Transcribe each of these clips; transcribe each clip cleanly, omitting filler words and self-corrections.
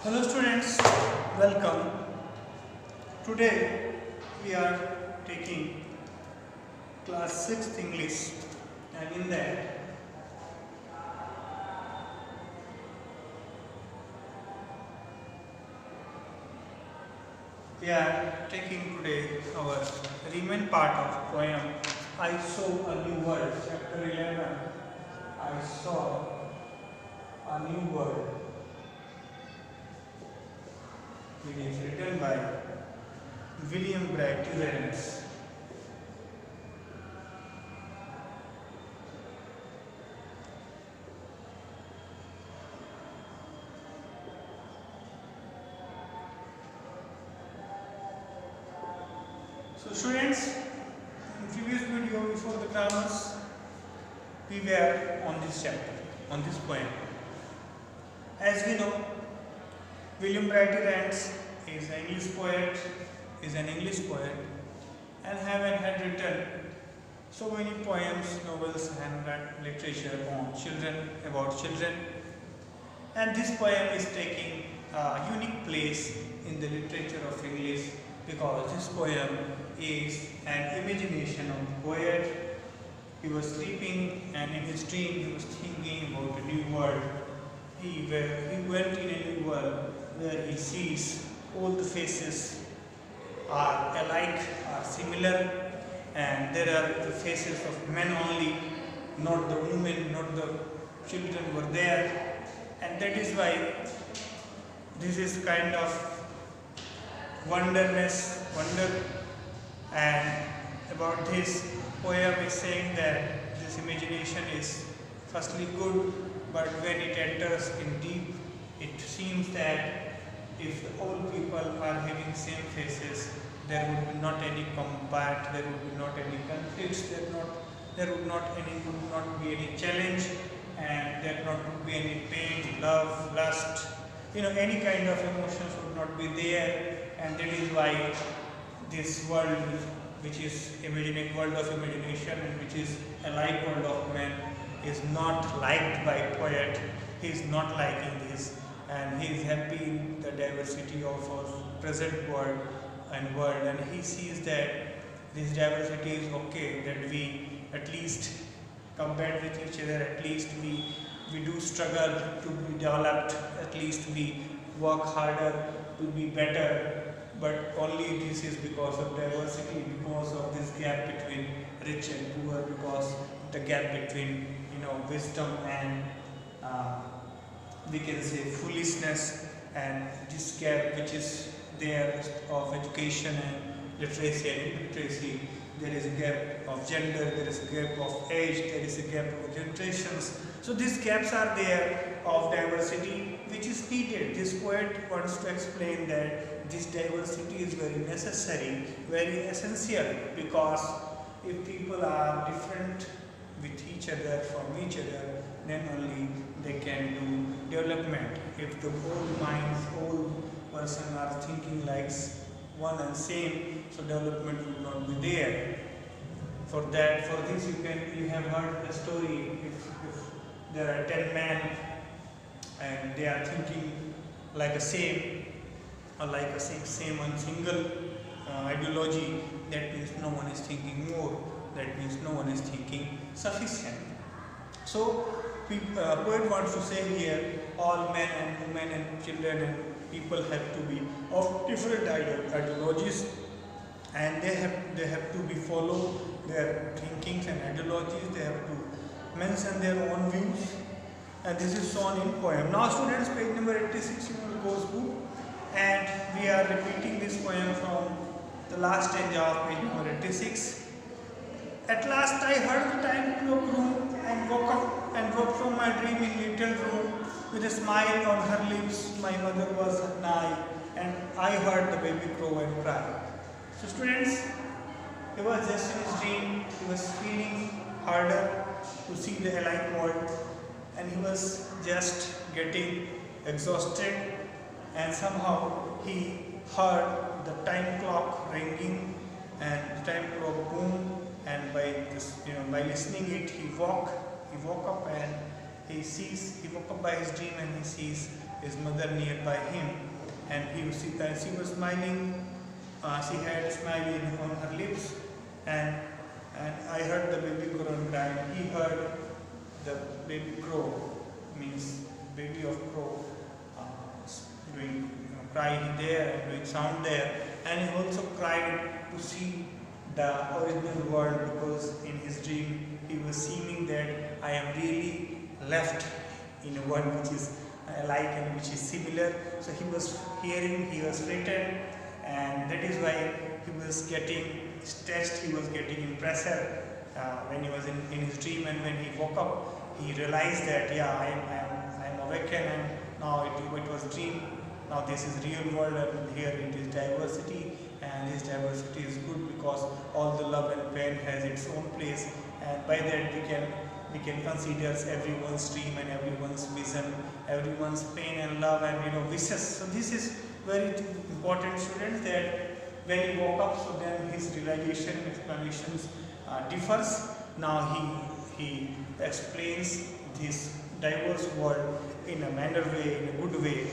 Hello students, welcome. Today we are taking class 6th English, and in that we are taking today our remain part of poem I Saw a New World, chapter 11. I saw a new world. It is written by William Bright Terence. So students, in previous video before the grammars, we were on this chapter, on this poem. As we know, William Bright Terence is an English poet, and had written so many poems, novels, and literature on children, about children. And this poem is taking a unique place in the literature of English because this poem is an imagination of the poet. He was sleeping, and in his dream he was thinking about a new world. He went in a new world where he sees all the faces are alike, are similar, and there are the faces of men only, not the women, not the children were there, and that is why this is kind of wonder, and about this poem is saying that this imagination is firstly good, but when it enters in deep, it seems that if all people are having same faces, there would be not any combat, there would be not any conflicts, there would not be any challenge, and there would be any pain, love, lust, any kind of emotions would not be there, and that is why this world, which is world of imagination and which is a like world of men, is not liked by poet. He is not liking this, and he is happy in the diversity of our present world, and he sees that this diversity is okay, that we at least compare with each other, at least we do struggle to be developed, at least we work harder to be better, but only this is because of diversity, because of this gap between rich and poor, because the gap between wisdom and we can say foolishness, and this gap which is there of education and literacy, there is a gap of gender, there is a gap of age, there is a gap of generations. So these gaps are there of diversity which is needed. This poet wants to explain that this diversity is very necessary, very essential, because if people are different with each other, from each other, then only they can do development. If the whole person are thinking like one and same, so development will not be there. For this you have heard a story. If there are 10 men and they are thinking like a same and single ideology, that means no one is thinking more, that means no one is thinking sufficient. So poet wants to say here, all men and women and children and people have to be of different ideologies, and they have to be follow their thinkings and ideologies. They have to mention their own views, and this is shown in poem. Now students, page number 86 in your course book, and we are repeating this poem from the last stanza of page number 86. At last I heard the time clock room and woke up and woke from my dream in little room. With a smile on her lips, my mother was nigh, and I heard the baby crow and cry. So students, he was just in his dream, he was feeling harder to see the alike world, and he was just getting exhausted, and somehow he heard the time clock ringing and the time clock boom, and by listening it, he woke up, and he woke up by his dream and he sees his mother nearby him, and she was smiling. She had a smile on her lips, and I heard the baby crow crying. He heard the baby crow, means baby of crow, doing crying there and doing sound there, and he also cried to see the original world, because in his dream he was seeming that I am really left in a world which is alike and which is similar. So he was hearing, he was frightened, and that is why he was getting stressed, he was getting in pressure when he was in his dream. And when he woke up, he realized that I am awakened, and now it was dream. Now this is real world, and here it is diversity, and this diversity is good because all the love and pain has its own place, and by that we can consider everyone's dream and everyone's vision, everyone's pain and love and wishes. So this is very important, students, that when he woke up, so then his realization and explanations differs. Now he explains this diverse world in a manner way, in a good way.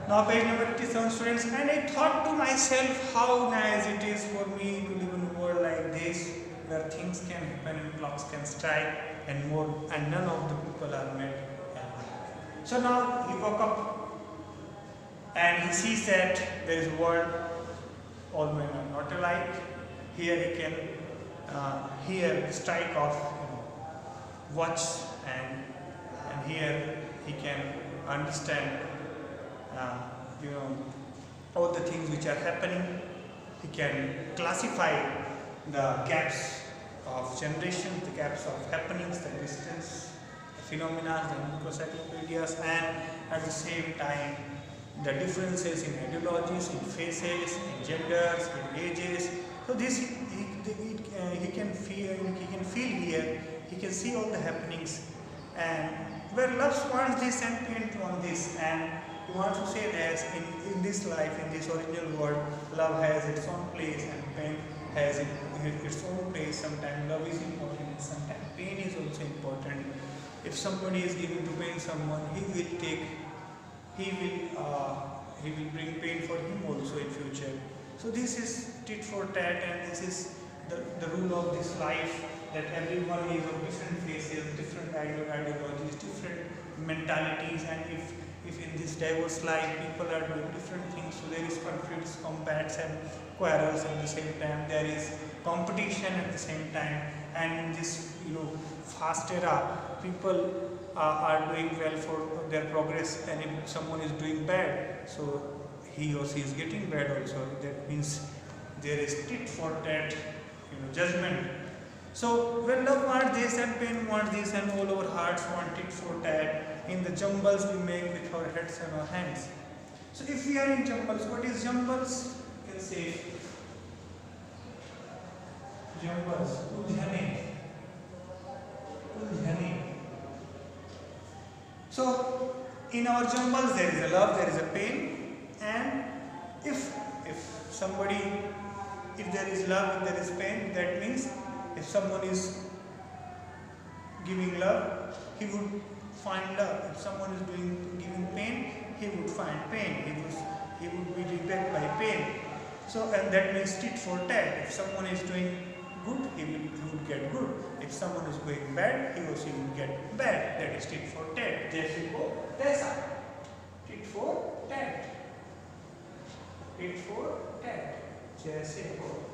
Now page number 87, students, and I thought to myself how nice it is for me to live in a world like this, where things can happen and clocks can strike and more, and none of the people are made happy. So now he woke up and he sees that there is a world, all men are not alike. Here he can hear the strike of watch, and here he can understand all the things which are happening. He can classify the gaps of generation, the gaps of happenings, the distance, the phenomena, the encyclopedias, and at the same time the differences in ideologies, in faces, in genders, in ages. So this he can feel here. He can see all the happenings, and where love wants this and pain wants this, and he wants to say that in this life, in this original world, love has its own place and pain has its own place. Sometimes love is important, sometimes pain is also important. If somebody is giving to pain someone, he will bring pain for him also in future. So this is tit for tat, and this is the rule of this life, that everyone is of different faces, different ideologies, different mentalities, and if in this diverse life people are doing different things, so there is conflicts, combats and quarrels at the same time, there is competition at the same time, and in this fast era, people are doing well for their progress, and if someone is doing bad, so he or she is getting bad also. That means there is tit for tat judgment. So when love wants this and pain wants this, and all our hearts want tit for tat, in the jumbles we make with our heads and our hands. So if we are in jumbles, what is jumbles? You can say jumbles, uljhane. So in our jumbles there is a love, there is a pain, and if there is love, if there is pain, that means if someone is giving love, he would find love. If someone is giving pain, he would find pain. He would be repelled by pain. So, and that means tit for tat. If someone is doing good, he would get good. If someone is going bad, he or she will get bad. That is tit for tat. Jaise ko taisa. Tit for tat. Tit for tat. Jaise ko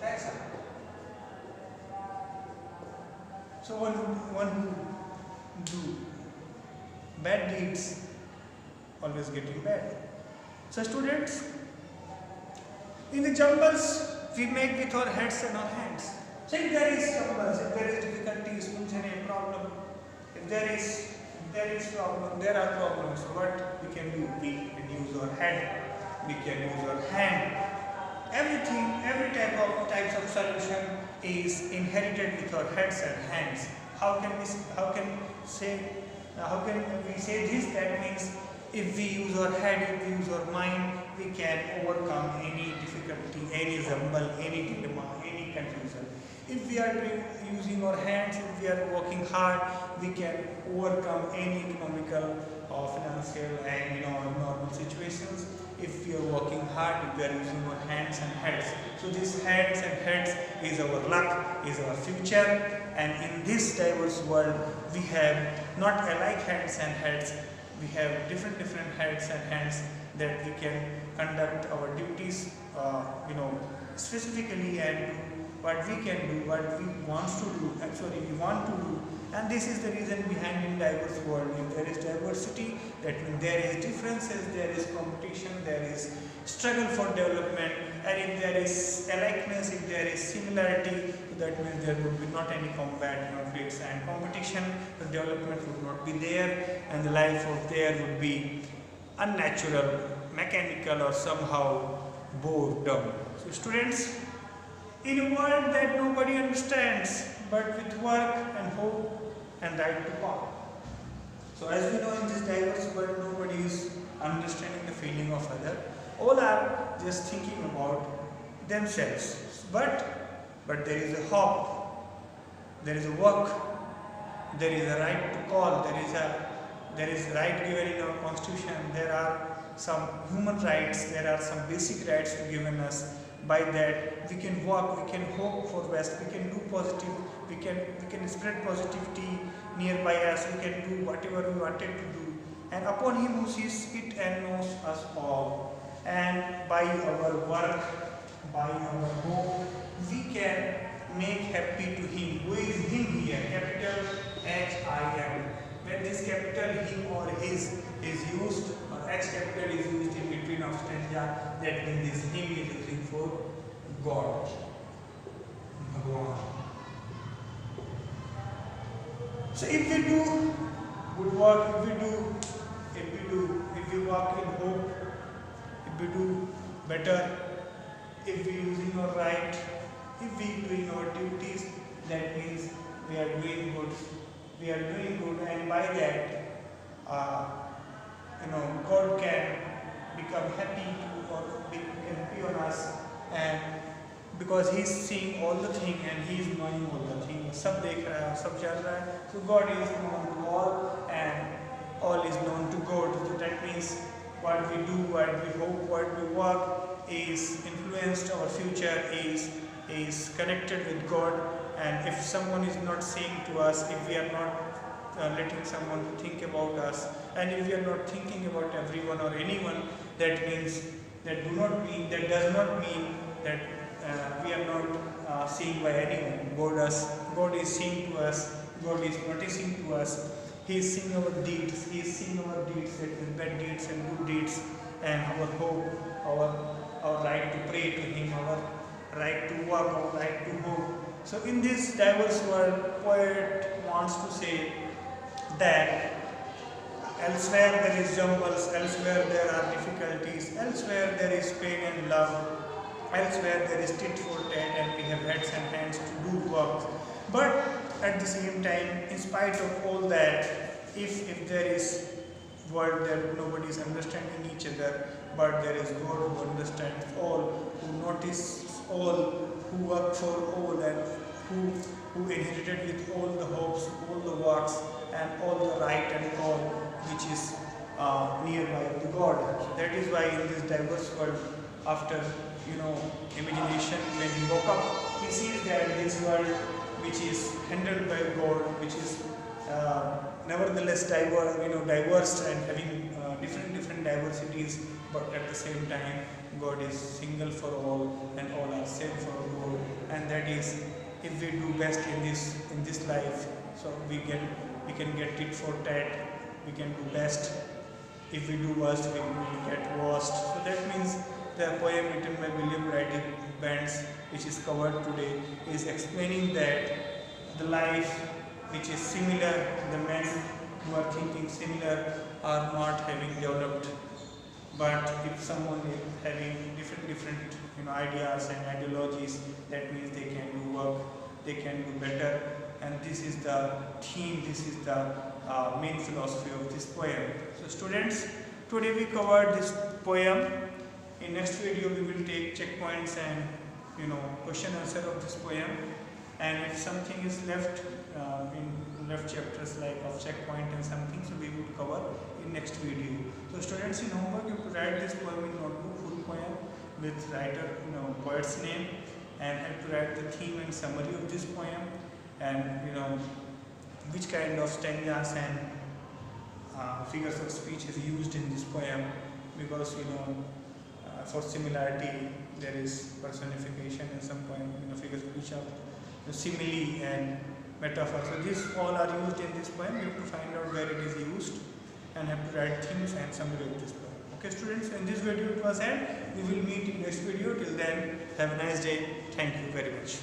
taisa. So one who do bad deeds always getting bad. So students, in the jumbles we make with our heads and our hands. So if there is jumbles, if there is difficulties, problem, if there is problem, there are problems, what we can do? We can use our head, we can use our hand. Everything, every types of solution is inherited with our heads and hands. How can we say this? That means if we use our head, if we use our mind, we can overcome any difficulty, any jumble, any dilemma, any confusion. If we are using our hands, if we are working hard, we can overcome any economical or financial and normal situations. If we are working hard, if we are using our hands and heads. So this hands and heads is our luck, is our future, and in this diverse world we have not alike hands and heads. We have different heads and hands that we can conduct our duties specifically and do what we can do, what we want to do, actually we want to do. And this is the reason behind in diverse world. If there is diversity, that means there is differences, there is competition, there is struggle for development, and if there is alikeness, if there is similarity, that means there would be not any combat, conflicts and competition, the development would not be there, and the life of there would be unnatural, mechanical, or somehow boredom. So students, in a world that nobody understands, but with work and hope and right to power. So as we know, in this diverse world, nobody is understanding the feeling of other. All are just thinking about themselves. But there is a hope, there is a work, there is a right to call, there is right given in our constitution, there are some human rights, there are some basic rights given us. By that we can work, we can hope for best, we can do positive, we can spread positivity nearby us, we can do whatever we wanted to do, and upon him who sees it and knows us all, and by our work, by our hope, we can make happy to him. Who is him here? Capital H-I-M. When this capital him or his is used, or H capital is used in between of stanza, that means this him is using for God. Bhagwan. So if we do good work, if we walk in hope, if we do better, if we using our right, if we doing our duties, that means we are doing good. We are doing good, and by that, God can become happy or can happy on us, and because He is seeing all the thing and He is knowing all the thing. सब देख रहा है, सब जान रहा है. So God is known to all, and all is known to God. So that means what we do, what we hope, what we work is influenced. Our future is connected with God. And if someone is not saying to us, if we are not letting someone to think about us, and if we are not thinking about everyone or anyone, that does not mean that we are not seen by anyone. God is seeing to us. God is noticing to us. He is seeing our deeds. He is seeing our deeds, that is bad deeds and good deeds, and our hope, our right to pray to Him, our right to work, our right to hope. So in this diverse world, poet wants to say that elsewhere there is jumbles, elsewhere there are difficulties, elsewhere there is pain and love, elsewhere there is tit for tat, and we have heads and hands to do work. But at the same time, in spite of all that, if there is world that nobody is understanding each other, but there is God who understands all, who notices all, who work for all, and who inherited with all the hopes, all the works, and all the right and all which is nearby to God. So that is why in this diverse world, after imagination, when he woke up, he sees that this world which is handled by God, which is nevertheless diverse and having different diversities, but at the same time God is single for all, and all are same for all, and that is, if we do best in this life, so we can get tit for tat, we can do best. If we do worst, we will get worst. So that means the poem written by William Bradley Bands, which is covered today, is explaining that the life which is similar, the men who are thinking similar are not having developed. But if someone is having different ideas and ideologies, that means they can do work, they can do better. And this is the theme, this is the main philosophy of this poem. So students, today we covered this poem. In next video we will take checkpoints and question answer of this poem. and if something is left in left chapters like of checkpoint and something, so we would cover in next video. So students, in homework you have to write this poem in notebook, full poem with writer, poet's name, and have to write the theme and summary of this poem, and which kind of stanzas and figures of speech is used in this poem, because for similarity there is personification in some poem, figures which are simile and metaphor. So these all are used in this poem. You have to find out where it is used and have to write themes and summary of this poem. Okay students, in this video it was end. We will meet in next video. Till then, have a nice day. Thank you very much.